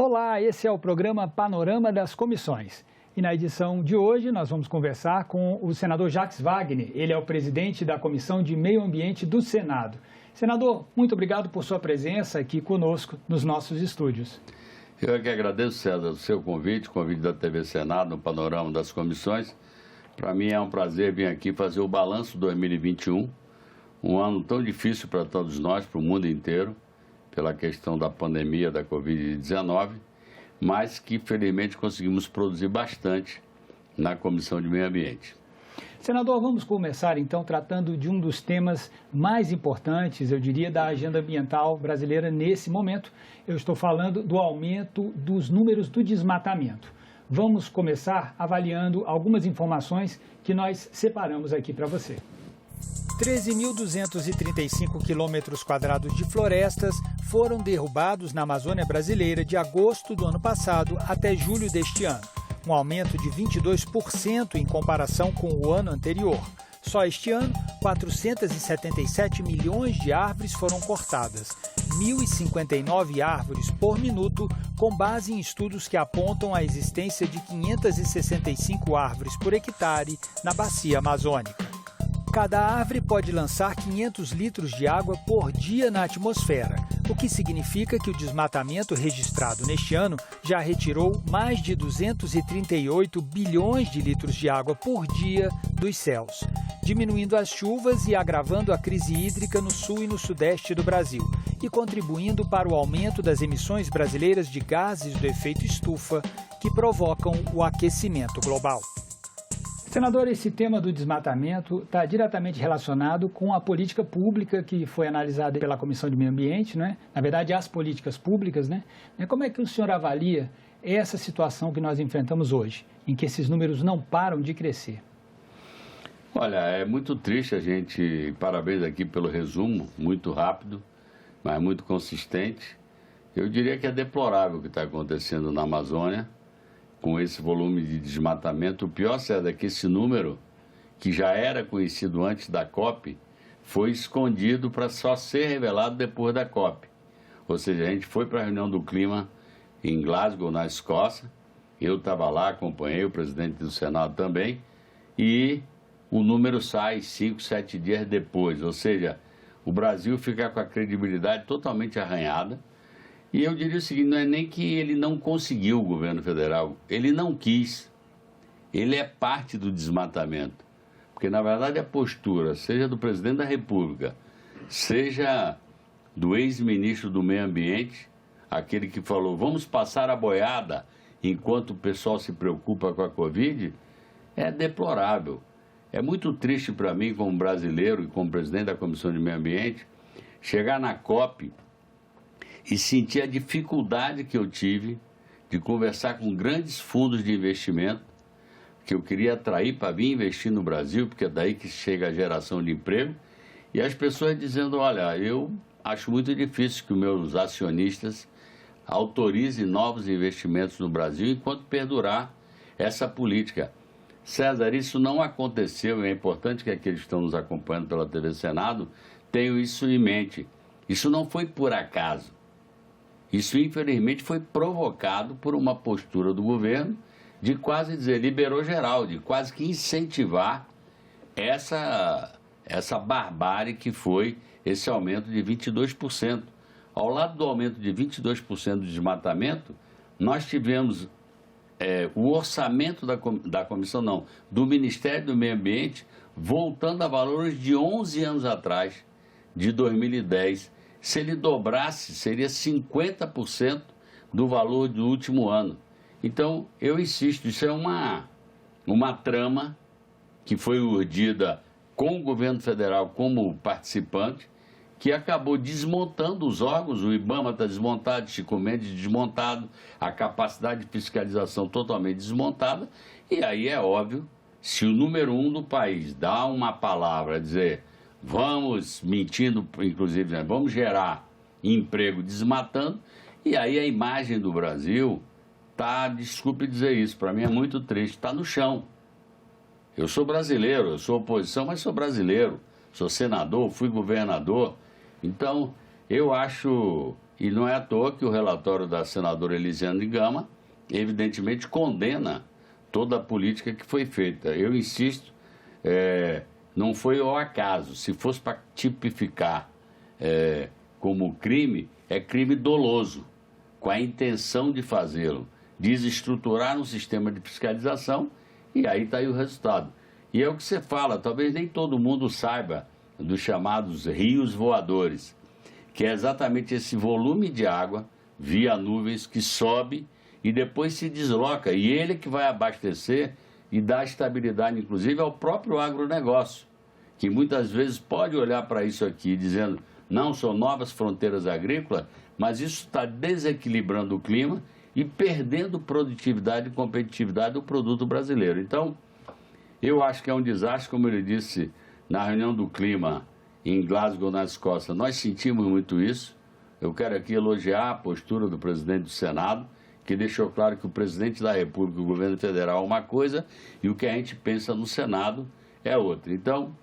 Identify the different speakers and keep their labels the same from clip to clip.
Speaker 1: Olá, esse é o programa Panorama das Comissões. E na edição de hoje nós vamos conversar com o senador Jacques Wagner. Ele é o presidente da Comissão de Meio Ambiente do Senado. Senador, muito obrigado por sua presença aqui conosco nos nossos estúdios.
Speaker 2: Eu é que agradeço, César, o seu convite da TV Senado no Panorama das Comissões. Para mim é um prazer vir aqui fazer o balanço 2021, um ano tão difícil para todos nós, para o mundo inteiro, pela questão da pandemia da Covid-19, mas que felizmente conseguimos produzir bastante na Comissão de Meio Ambiente.
Speaker 1: Senador, vamos começar então tratando de um dos temas mais importantes, eu diria, da agenda ambiental brasileira nesse momento. Eu estou falando do aumento dos números do desmatamento. Vamos começar avaliando algumas informações que nós separamos aqui para você. 13.235 quilômetros quadrados de florestas foram derrubados na Amazônia brasileira de agosto do ano passado até julho deste ano, um aumento de 22% em comparação com o ano anterior. Só este ano, 477 milhões de árvores foram cortadas, 1.059 árvores por minuto, com base em estudos que apontam a existência de 565 árvores por hectare na bacia amazônica. Cada árvore pode lançar 500 litros de água por dia na atmosfera, o que significa que o desmatamento registrado neste ano já retirou mais de 238 bilhões de litros de água por dia dos céus, diminuindo as chuvas e agravando a crise hídrica no sul e no sudeste do Brasil, e contribuindo para o aumento das emissões brasileiras de gases do efeito estufa que provocam o aquecimento global. Senador, esse tema do desmatamento está diretamente relacionado com a política pública que foi analisada pela Comissão de Meio Ambiente, né? Na verdade, as políticas públicas, né? Como é que o senhor avalia essa situação que nós enfrentamos hoje, em que esses números não param de crescer?
Speaker 2: Olha, é muito triste a gente, parabéns aqui pelo resumo, muito rápido, mas muito consistente. Eu diria que é deplorável o que está acontecendo na Amazônia, com esse volume de desmatamento. O pior, César, é que esse número, que já era conhecido antes da COP, foi escondido para só ser revelado depois da COP. Ou seja, a gente foi para a reunião do clima em Glasgow, na Escócia, eu estava lá, acompanhei o presidente do Senado também, e o número sai 5, 7 dias depois, ou seja, o Brasil fica com a credibilidade totalmente arranhada. E eu diria o seguinte, não é nem que ele não conseguiu, o governo federal, ele não quis. Ele é parte do desmatamento. Porque, na verdade, a postura, seja do presidente da República, seja do ex-ministro do Meio Ambiente, aquele que falou, vamos passar a boiada enquanto o pessoal se preocupa com a Covid, é deplorável. É muito triste para mim, como brasileiro e como presidente da Comissão de Meio Ambiente, chegar na COP e sentir a dificuldade que eu tive de conversar com grandes fundos de investimento, que eu queria atrair para vir investir no Brasil, porque é daí que chega a geração de emprego, e as pessoas dizendo, olha, eu acho muito difícil que os meus acionistas autorizem novos investimentos no Brasil enquanto perdurar essa política. César, isso não aconteceu, e é importante que aqueles que estão nos acompanhando pela TV Senado tenham isso em mente. Isso não foi por acaso. Isso, infelizmente, foi provocado por uma postura do governo de quase dizer, liberou geral, de quase que incentivar essa barbárie que foi esse aumento de 22%. Ao lado do aumento de 22% do desmatamento, nós tivemos o orçamento da comissão, não, do Ministério do Meio Ambiente, voltando a valores de 11 anos atrás, de 2010. Se ele dobrasse, seria 50% do valor do último ano. Então, eu insisto, isso é uma trama que foi urdida com o governo federal como participante, que acabou desmontando os órgãos, o IBAMA está desmontado, Chico Mendes desmontado, a capacidade de fiscalização totalmente desmontada, e aí é óbvio, se o número 1 do país dá uma palavra, dizer, vamos, mentindo, inclusive, né, vamos gerar emprego desmatando, e aí a imagem do Brasil está, desculpe dizer isso, para mim é muito triste, está no chão. Eu sou brasileiro, eu sou oposição, mas sou brasileiro, sou senador, fui governador. Então, eu acho E não é à toa que o relatório da senadora Elisiane Gama, evidentemente, condena toda a política que foi feita. Eu insisto, não foi ao acaso. Se fosse para tipificar como crime, é crime doloso, com a intenção de fazê-lo, desestruturar um sistema de fiscalização, e aí está aí o resultado. E é o que você fala, talvez nem todo mundo saiba dos chamados rios voadores, que é exatamente esse volume de água via nuvens que sobe e depois se desloca, e ele que vai abastecer e dar estabilidade, inclusive, ao próprio agronegócio, que muitas vezes pode olhar para isso aqui dizendo, não, são novas fronteiras agrícolas, mas isso está desequilibrando o clima e perdendo produtividade e competitividade do produto brasileiro. Então, eu acho que é um desastre, como ele disse na reunião do clima em Glasgow, na Escócia. Nós sentimos muito isso. Eu quero aqui elogiar a postura do presidente do Senado, que deixou claro que o presidente da República e o governo federal é uma coisa e o que a gente pensa no Senado é outra. Então,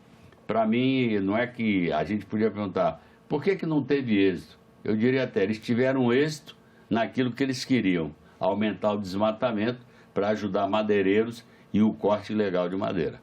Speaker 2: para mim, não é que a gente podia perguntar por que não teve êxito. Eu diria até, eles tiveram êxito naquilo que eles queriam, aumentar o desmatamento para ajudar madeireiros e o corte ilegal de madeira.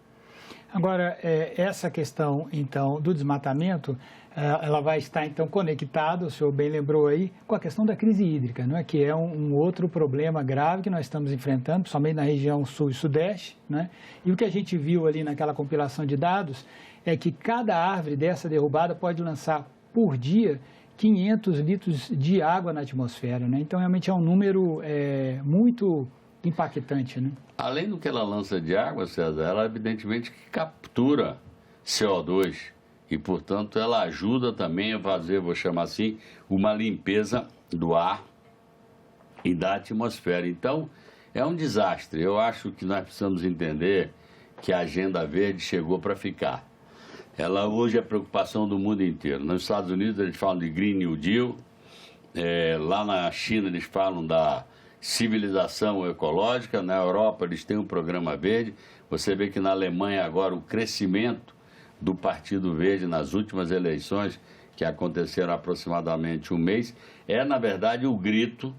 Speaker 1: Agora, essa questão, então, do desmatamento, ela vai estar, então, conectada, o senhor bem lembrou aí, com a questão da crise hídrica, não é? Que é um outro problema grave que nós estamos enfrentando, principalmente na região sul e sudeste, né? E o que a gente viu ali naquela compilação de dados é que cada árvore dessa derrubada pode lançar, por dia, 500 litros de água na atmosfera, né? Então, realmente é um número muito impactante, né?
Speaker 2: Além do que ela lança de água, César, ela evidentemente captura CO2 e, portanto, ela ajuda também a fazer, vou chamar assim, uma limpeza do ar e da atmosfera. Então, é um desastre. Eu acho que nós precisamos entender que a Agenda Verde chegou para ficar. Ela hoje é a preocupação do mundo inteiro. Nos Estados Unidos eles falam de Green New Deal, lá na China eles falam da civilização ecológica, na Europa eles têm um programa verde. Você vê que na Alemanha agora o crescimento do Partido Verde nas últimas eleições, que aconteceram há aproximadamente um mês, na verdade o grito,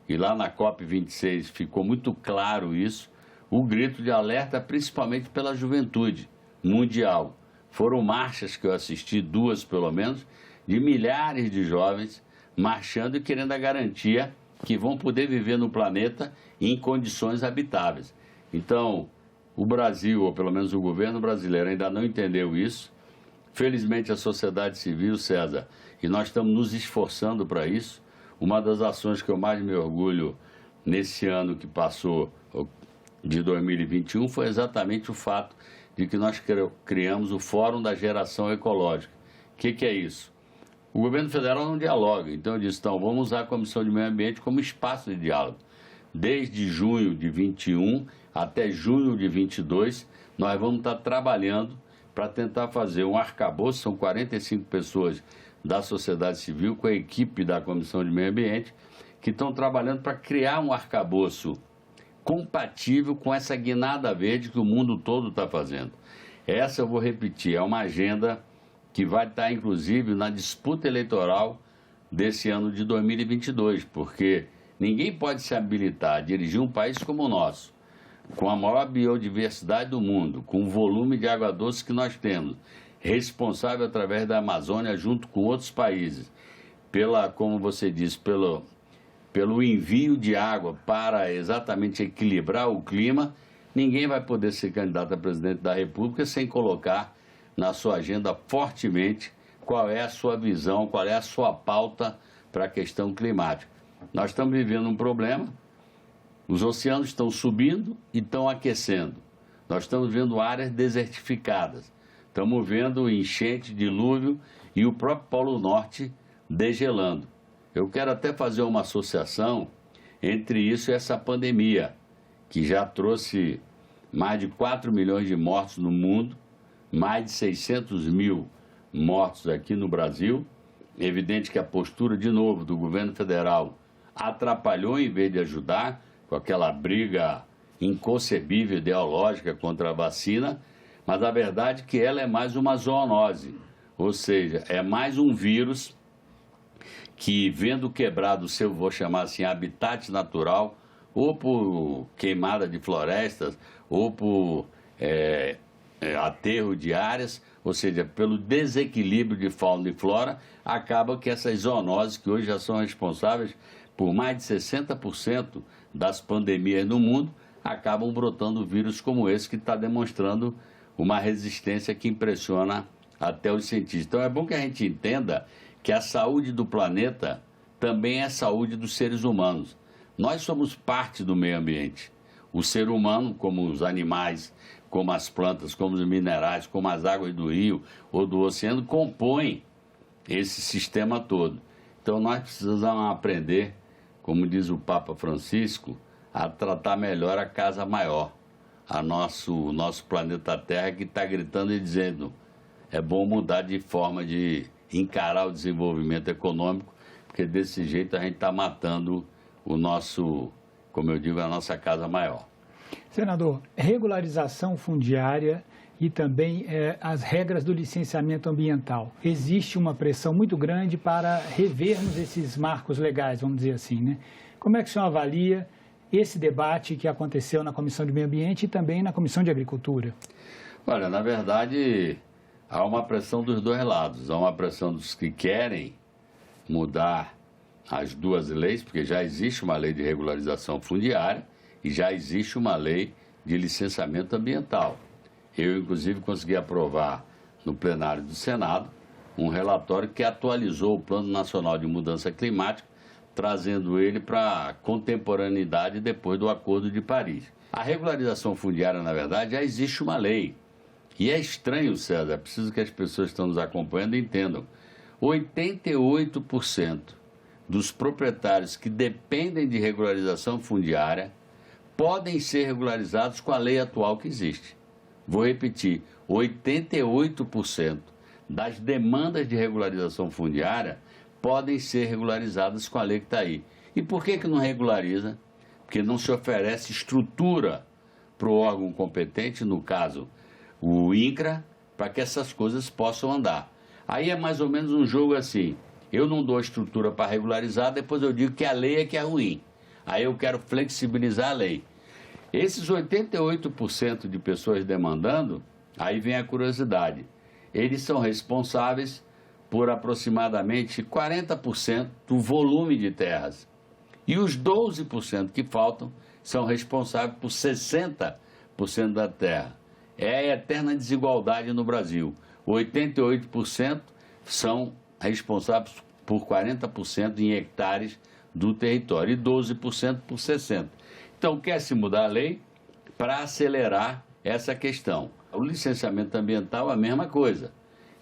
Speaker 2: e lá na COP26 ficou muito claro isso, o grito de alerta principalmente pela juventude mundial. Foram marchas que eu assisti, 2 pelo menos, de milhares de jovens marchando e querendo a garantia que vão poder viver no planeta em condições habitáveis. Então, o Brasil, ou pelo menos o governo brasileiro, ainda não entendeu isso. Felizmente, a sociedade civil, César, e nós estamos nos esforçando para isso. Uma das ações que eu mais me orgulho nesse ano que passou, de 2021, foi exatamente o fato de que nós criamos o Fórum da Geração Ecológica. O que é isso? O governo federal não dialoga, então eu disse, então, vamos usar a Comissão de Meio Ambiente como espaço de diálogo. Desde junho de 21 até junho de 22, nós vamos estar trabalhando para tentar fazer um arcabouço, são 45 pessoas da sociedade civil com a equipe da Comissão de Meio Ambiente, que estão trabalhando para criar um arcabouço compatível com essa guinada verde que o mundo todo está fazendo. Essa, eu vou repetir, é uma agenda que vai estar, inclusive, na disputa eleitoral desse ano de 2022, porque ninguém pode se habilitar a dirigir um país como o nosso, com a maior biodiversidade do mundo, com o volume de água doce que nós temos, responsável através da Amazônia junto com outros países, como você disse, pelo envio de água para exatamente equilibrar o clima. Ninguém vai poder ser candidato a presidente da República sem colocar na sua agenda fortemente qual é a sua visão, qual é a sua pauta para a questão climática. Nós estamos vivendo um problema, os oceanos estão subindo e estão aquecendo. Nós estamos vendo áreas desertificadas, estamos vendo enchente, dilúvio e o próprio Polo Norte degelando. Eu quero até fazer uma associação entre isso e essa pandemia, que já trouxe mais de 4 milhões de mortos no mundo, mais de 600 mil mortos aqui no Brasil. É evidente que a postura, de novo, do governo federal atrapalhou em vez de ajudar, com aquela briga inconcebível, ideológica contra a vacina, mas a verdade é que ela é mais uma zoonose, ou seja, é mais um vírus que, vendo quebrado o seu, vou chamar assim, habitat natural, ou por queimada de florestas, ou por aterro de áreas, ou seja, pelo desequilíbrio de fauna e flora, acaba que essas zoonoses, que hoje já são responsáveis por mais de 60% das pandemias no mundo, acabam brotando vírus como esse, que está demonstrando uma resistência que impressiona até os cientistas. Então é bom que a gente entenda que a saúde do planeta também é a saúde dos seres humanos. Nós somos parte do meio ambiente. O ser humano, como os animais, como as plantas, como os minerais, como as águas do rio ou do oceano, compõem esse sistema todo. Então nós precisamos aprender, como diz o Papa Francisco, a tratar melhor a casa maior, o nosso planeta Terra, que está gritando e dizendo: é bom mudar de forma de encarar o desenvolvimento econômico, porque desse jeito a gente está matando o nosso, como eu digo, a nossa casa maior.
Speaker 1: Senador, regularização fundiária e também as regras do licenciamento ambiental. Existe uma pressão muito grande para revermos esses marcos legais, vamos dizer assim, né? Como é que o senhor avalia esse debate que aconteceu na Comissão de Meio Ambiente e também na Comissão de Agricultura?
Speaker 2: Olha, na verdade, há uma pressão dos dois lados. Há uma pressão dos que querem mudar as duas leis, porque já existe uma lei de regularização fundiária e já existe uma lei de licenciamento ambiental. Eu, inclusive, consegui aprovar no plenário do Senado um relatório que atualizou o Plano Nacional de Mudança Climática, trazendo ele para a contemporaneidade depois do Acordo de Paris. A regularização fundiária, na verdade, já existe uma lei. E é estranho, César, é preciso que as pessoas que estão nos acompanhando entendam. 88% dos proprietários que dependem de regularização fundiária podem ser regularizados com a lei atual que existe. Vou repetir, 88% das demandas de regularização fundiária podem ser regularizadas com a lei que está aí. E por que não regulariza? Porque não se oferece estrutura para o órgão competente, no caso o INCRA, para que essas coisas possam andar. Aí é mais ou menos um jogo assim: eu não dou estrutura para regularizar, depois eu digo que a lei é que é ruim. Aí eu quero flexibilizar a lei. Esses 88% de pessoas demandando, aí vem a curiosidade. Eles são responsáveis por aproximadamente 40% do volume de terras. E os 12% que faltam são responsáveis por 60% da terra. É a eterna desigualdade no Brasil. 88% são responsáveis por 40% em hectares do território e 12% por 60%. Então, quer se mudar a lei para acelerar essa questão. O licenciamento ambiental é a mesma coisa.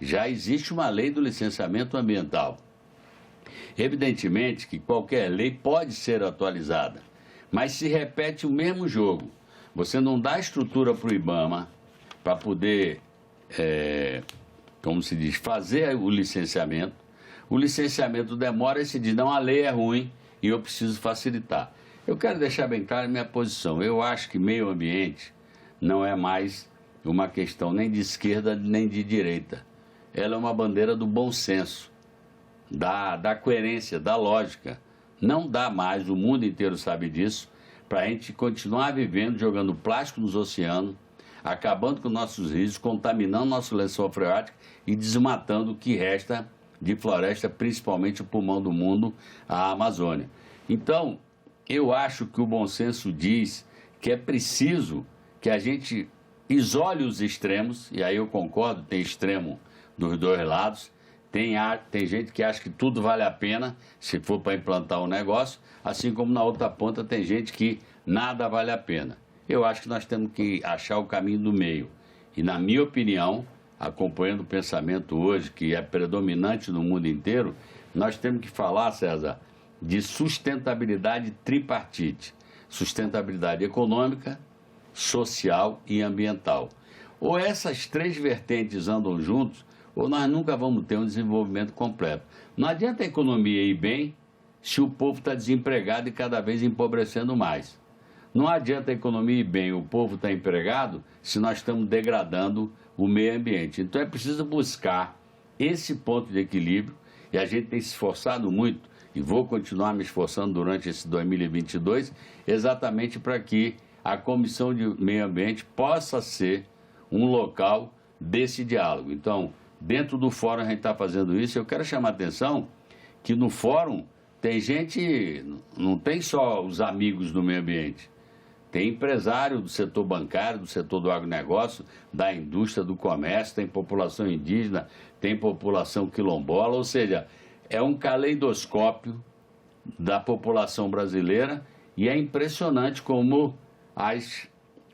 Speaker 2: Já existe uma lei do licenciamento ambiental. Evidentemente que qualquer lei pode ser atualizada, mas se repete o mesmo jogo. Você não dá estrutura para o IBAMA para poder, como se diz, fazer o licenciamento. O licenciamento demora e se diz: não, a lei é ruim e eu preciso facilitar. Eu quero deixar bem clara a minha posição. Eu acho que meio ambiente não é mais uma questão nem de esquerda nem de direita. Ela é uma bandeira do bom senso, da coerência, da lógica. Não dá mais, o mundo inteiro sabe disso, para a gente continuar vivendo, jogando plástico nos oceanos, acabando com nossos rios, contaminando nosso lençol freático e desmatando o que resta de floresta, principalmente o pulmão do mundo, a Amazônia. Então, eu acho que o bom senso diz que é preciso que a gente isole os extremos, e aí eu concordo, tem extremo dos dois lados, tem gente que acha que tudo vale a pena se for para implantar um negócio, assim como na outra ponta tem gente que nada vale a pena. Eu acho que nós temos que achar o caminho do meio. E, na minha opinião, acompanhando o pensamento hoje, que é predominante no mundo inteiro, nós temos que falar, César, de sustentabilidade tripartite. Sustentabilidade econômica, social e ambiental. Ou essas três vertentes andam juntos, ou nós nunca vamos ter um desenvolvimento completo. Não adianta a economia ir bem se o povo está desempregado e cada vez empobrecendo mais. Não adianta a economia ir bem, o povo está empregado, se nós estamos degradando o meio ambiente. Então é preciso buscar esse ponto de equilíbrio E a gente tem se esforçado muito, e vou continuar me esforçando durante esse 2022, exatamente para que a Comissão de Meio Ambiente possa ser um local desse diálogo. Então, dentro do fórum a gente está fazendo isso. Eu quero chamar a atenção que no fórum tem gente, não tem só os amigos do meio ambiente, tem empresário do setor bancário, do setor do agronegócio, da indústria, do comércio, tem população indígena, tem população quilombola, ou seja, é um caleidoscópio da população brasileira e é impressionante como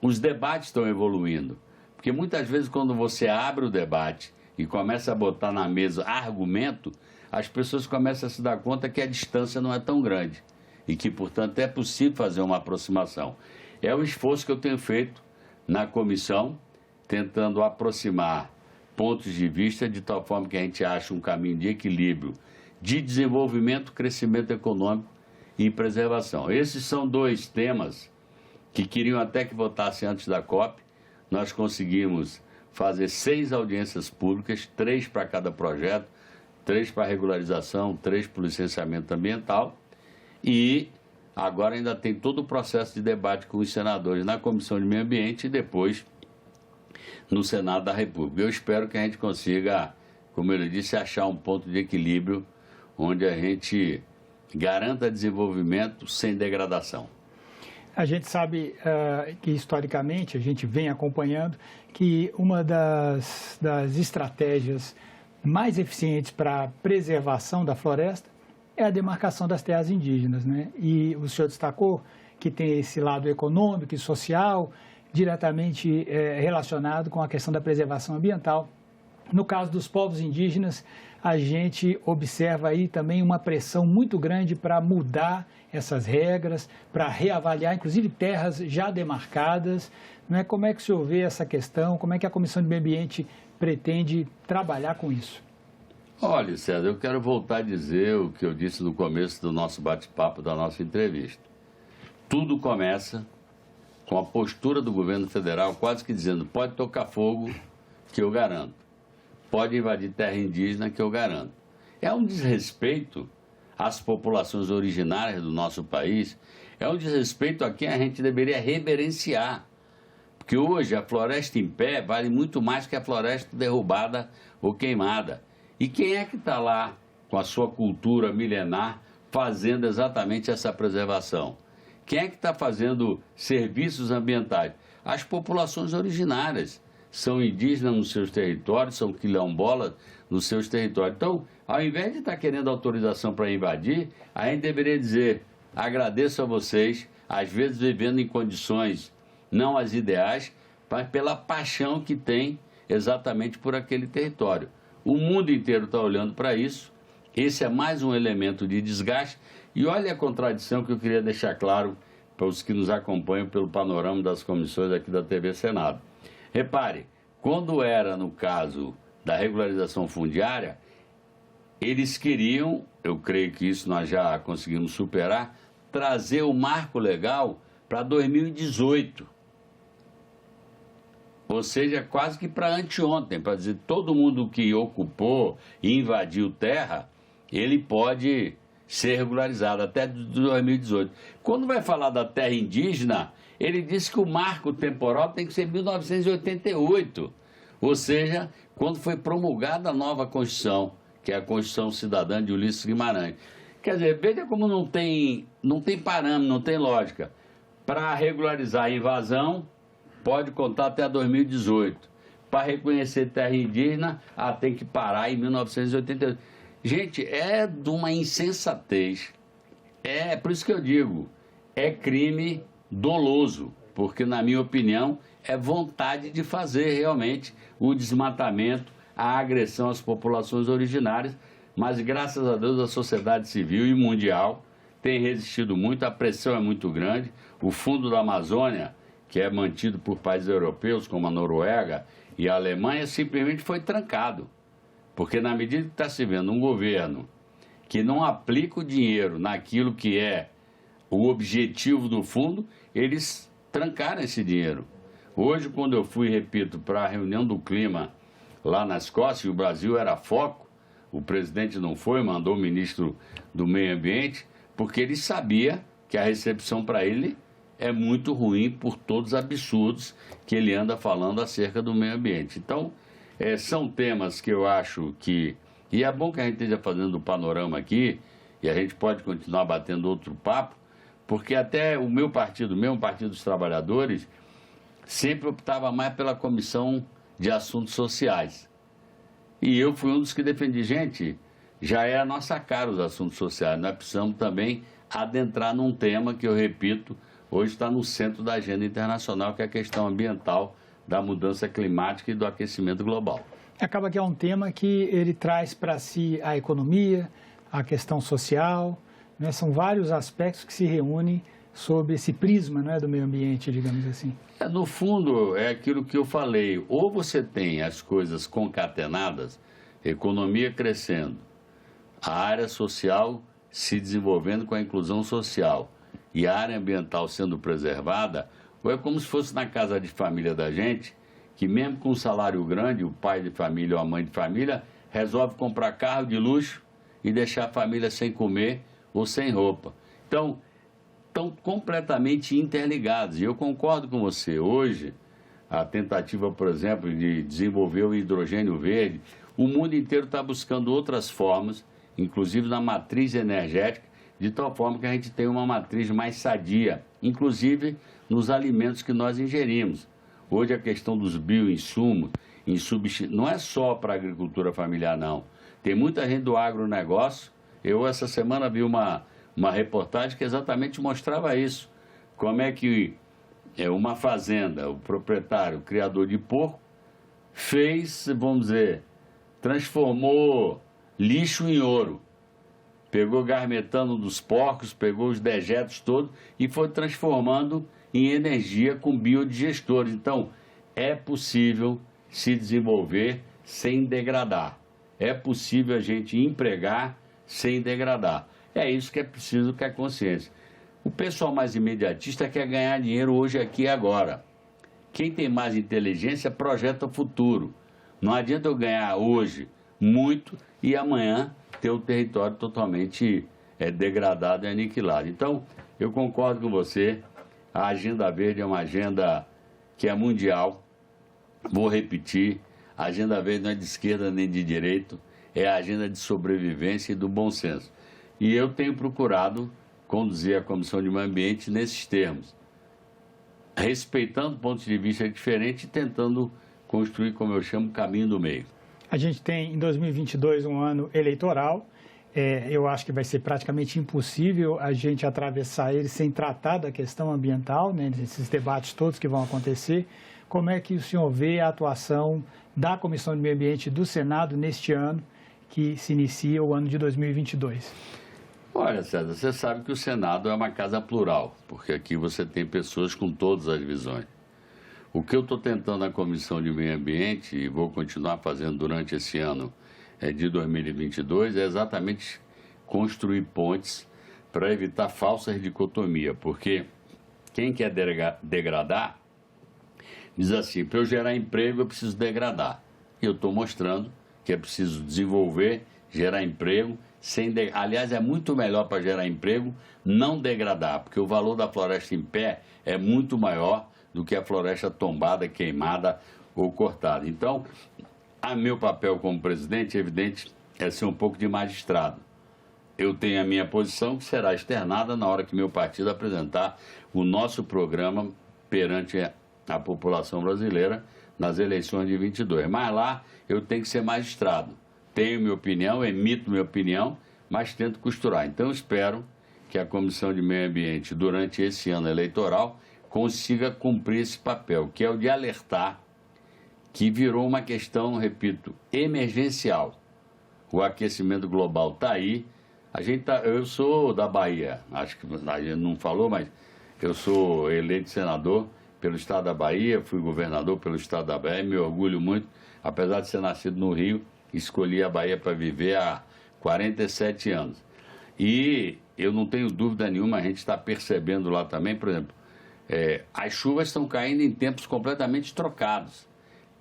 Speaker 2: os debates estão evoluindo. Porque muitas vezes quando você abre o debate e começa a botar na mesa argumento, as pessoas começam a se dar conta que a distância não é tão grande e que, portanto, é possível fazer uma aproximação. É o esforço que eu tenho feito na comissão, tentando aproximar pontos de vista de tal forma que a gente ache um caminho de equilíbrio, de desenvolvimento, crescimento econômico e preservação. Esses são dois temas que queriam até que votassem antes da COP. Nós conseguimos fazer 6 audiências públicas, 3 para cada projeto, 3 para regularização, 3 para o licenciamento ambiental, e agora ainda tem todo o processo de debate com os senadores na Comissão de Meio Ambiente e depois no Senado da República. Eu espero que a gente consiga, como ele disse, achar um ponto de equilíbrio onde a gente garanta desenvolvimento sem degradação.
Speaker 1: A gente sabe que, historicamente, a gente vem acompanhando que uma das estratégias mais eficientes para a preservação da floresta é a demarcação das terras indígenas, né? E o senhor destacou que tem esse lado econômico e social diretamente relacionado com a questão da preservação ambiental. No caso dos povos indígenas, a gente observa aí também uma pressão muito grande para mudar essas regras, para reavaliar, inclusive, terras já demarcadas. Né? Como é que o senhor vê essa questão? Como é que a Comissão de Meio Ambiente pretende trabalhar com isso?
Speaker 2: Olha, César, eu quero voltar a dizer o que eu disse no começo do nosso bate-papo, da nossa entrevista. Tudo começa com a postura do governo federal quase que dizendo: pode tocar fogo, que eu garanto. Pode invadir terra indígena, que eu garanto. É um desrespeito às populações originárias do nosso país, é um desrespeito a quem a gente deveria reverenciar. Porque hoje a floresta em pé vale muito mais que a floresta derrubada ou queimada. E quem é que está lá com a sua cultura milenar fazendo exatamente essa preservação? Quem é que está fazendo serviços ambientais? As populações originárias. São indígenas nos seus territórios, são quilombolas nos seus territórios. Então, ao invés de estar querendo autorização para invadir, a gente deveria dizer: agradeço a vocês, às vezes vivendo em condições não as ideais, mas pela paixão que tem exatamente por aquele território. O mundo inteiro está olhando para isso. Esse é mais um elemento de desgaste. E olha a contradição que eu queria deixar claro para os que nos acompanham pelo panorama das comissões aqui da TV Senado. Repare, quando era no caso da regularização fundiária, eles queriam, eu creio que isso nós já conseguimos superar, trazer o marco legal para 2018. Ou seja, quase que para anteontem, para dizer todo mundo que ocupou e invadiu terra, ele pode ser regularizado até 2018. Quando vai falar da terra indígena, ele disse que o marco temporal tem que ser 1988, ou seja, quando foi promulgada a nova Constituição, que é a Constituição Cidadã de Ulisses Guimarães. Quer dizer, veja como não tem parâmetro, não tem lógica. Para regularizar a invasão, pode contar até 2018. Para reconhecer terra indígena, tem que parar em 1988. Gente, é de uma insensatez. É por isso que eu digo, é crime doloso, porque, na minha opinião, é vontade de fazer realmente o desmatamento, a agressão às populações originárias, mas, graças a Deus, a sociedade civil e mundial tem resistido muito, a pressão é muito grande. O Fundo da Amazônia, que é mantido por países europeus, como a Noruega e a Alemanha, simplesmente foi trancado, porque, na medida que está se vendo um governo que não aplica o dinheiro naquilo que é o objetivo do fundo, eles trancaram esse dinheiro. Hoje, quando eu fui, repito, para a reunião do clima lá na Escócia, e o Brasil era foco, O presidente não foi, mandou o ministro do Meio Ambiente, porque ele sabia que a recepção para ele é muito ruim por todos os absurdos que ele anda falando acerca do meio ambiente. Então, são temas que eu acho que... E é bom que a gente esteja fazendo o panorama aqui, e a gente pode continuar batendo outro papo, porque até o meu partido, mesmo o Partido dos Trabalhadores, sempre optava mais pela Comissão de Assuntos Sociais. E eu fui um dos que defendi, gente, já é a nossa cara os assuntos sociais, nós precisamos também adentrar num tema que, eu repito, hoje está no centro da agenda internacional, que é a questão ambiental, da mudança climática e do aquecimento global.
Speaker 1: Acaba que é um tema que ele traz para si a economia, a questão social, né? São vários aspectos que se reúnem sob esse prisma, não é, do meio ambiente, digamos assim.
Speaker 2: No fundo, é aquilo que eu falei, ou você tem as coisas concatenadas, economia crescendo, a área social se desenvolvendo com a inclusão social e a área ambiental sendo preservada, ou é como se fosse na casa de família da gente, que mesmo com um salário grande, o pai de família ou a mãe de família resolve comprar carro de luxo e deixar a família sem comer ou sem roupa. Então, estão completamente interligados. E eu concordo com você. Hoje, a tentativa, por exemplo, de desenvolver o hidrogênio verde, o mundo inteiro está buscando outras formas, inclusive na matriz energética, de tal forma que a gente tem uma matriz mais sadia, inclusive nos alimentos que nós ingerimos. Hoje a questão dos bioinsumos, não é só para a agricultura familiar, não. Tem muita gente do agronegócio. Eu, essa semana, vi uma reportagem que exatamente mostrava isso. Como é que uma fazenda, o proprietário, o criador de porco, fez, vamos dizer, transformou lixo em ouro. Pegou gás metano dos porcos, pegou os dejetos todos e foi transformando em energia com biodigestores. Então, é possível se desenvolver sem degradar. É possível a gente empregar sem degradar. É isso que é preciso, que é consciência. O pessoal mais imediatista quer ganhar dinheiro hoje, aqui e agora. Quem tem mais inteligência projeta o futuro. Não adianta eu ganhar hoje muito e amanhã ter o território totalmente degradado e aniquilado. Então, eu concordo com você, a Agenda Verde é uma agenda que é mundial. Vou repetir, a Agenda Verde não é de esquerda nem de direita, é a agenda de sobrevivência e do bom senso. E eu tenho procurado conduzir a Comissão de Meio Ambiente nesses termos, respeitando pontos de vista diferentes e tentando construir, como eu chamo, o caminho do meio.
Speaker 1: A gente tem, em 2022, um ano eleitoral. Eu acho que vai ser praticamente impossível a gente atravessar ele sem tratar da questão ambiental, né, desses debates todos que vão acontecer. Como é que o senhor vê a atuação da Comissão de Meio Ambiente do Senado neste ano, que se inicia o ano de 2022?
Speaker 2: Olha, César, você sabe que o Senado é uma casa plural, porque aqui você tem pessoas com todas as visões. O que eu estou tentando na Comissão de Meio Ambiente, e vou continuar fazendo durante esse ano de 2022, é exatamente construir pontes para evitar falsas dicotomias, porque quem quer degradar diz assim, para eu gerar emprego eu preciso degradar. E eu estou mostrando que é preciso desenvolver, gerar emprego, aliás, é muito melhor para gerar emprego não degradar, porque o valor da floresta em pé é muito maior do que a floresta tombada, queimada ou cortada. Então, meu papel como presidente, evidente, é ser um pouco de magistrado. Eu tenho a minha posição, que será externada na hora que meu partido apresentar o nosso programa perante a população brasileira nas eleições de 22. Mas lá eu tenho que ser magistrado. Tenho minha opinião, emito minha opinião, mas tento costurar. Então, eu espero que a Comissão de Meio Ambiente, durante esse ano eleitoral, consiga cumprir esse papel, que é o de alertar que virou uma questão, repito, emergencial. O aquecimento global está aí. Eu sou da Bahia, acho que a gente não falou, mas eu sou eleito senador pelo estado da Bahia, fui governador pelo estado da Bahia, me orgulho muito, apesar de ser nascido no Rio, escolhi a Bahia para viver há 47 anos. E eu não tenho dúvida nenhuma, a gente está percebendo lá também, por exemplo, as chuvas estão caindo em tempos completamente trocados.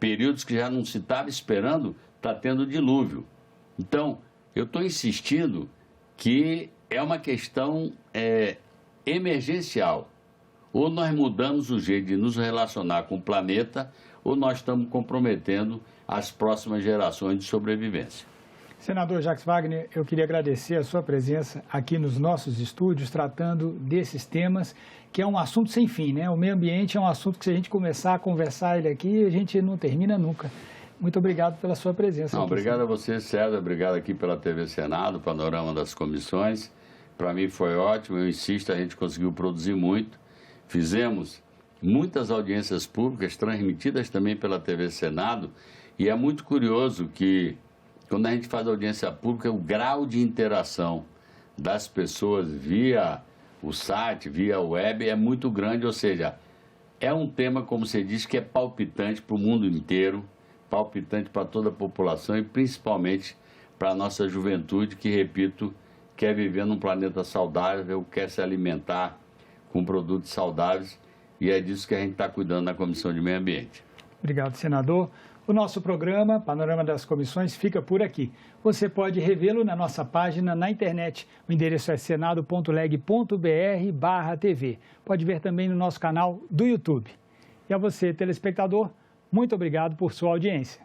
Speaker 2: Períodos que já não se estava esperando, está tendo dilúvio. Então, eu estou insistindo que é uma questão emergencial. Ou nós mudamos o jeito de nos relacionar com o planeta, ou nós estamos comprometendo as próximas gerações de sobrevivência.
Speaker 1: Senador Jacques Wagner, eu queria agradecer a sua presença aqui nos nossos estúdios, tratando desses temas, que é um assunto sem fim, né? O meio ambiente é um assunto que, se a gente começar a conversar ele aqui, a gente não termina nunca. Muito obrigado pela sua presença.
Speaker 2: Não,
Speaker 1: aqui,
Speaker 2: obrigado a você, César. Obrigado aqui pela TV Senado, Panorama das Comissões. Para mim foi ótimo, eu insisto, a gente conseguiu produzir muito. Fizemos muitas audiências públicas, transmitidas também pela TV Senado, e é muito curioso que, quando a gente faz audiência pública, o grau de interação das pessoas via o site, via web, é muito grande, ou seja, é um tema, como você disse, que é palpitante para o mundo inteiro, palpitante para toda a população e principalmente para a nossa juventude, que, repito, quer viver num planeta saudável, quer se alimentar com produtos saudáveis, e é disso que a gente está cuidando na Comissão de Meio Ambiente.
Speaker 1: Obrigado, senador. O nosso programa, Panorama das Comissões, fica por aqui. Você pode revê-lo na nossa página na internet. O endereço é senado.leg.br/TV. Pode ver também no nosso canal do YouTube. E a você, telespectador, muito obrigado por sua audiência.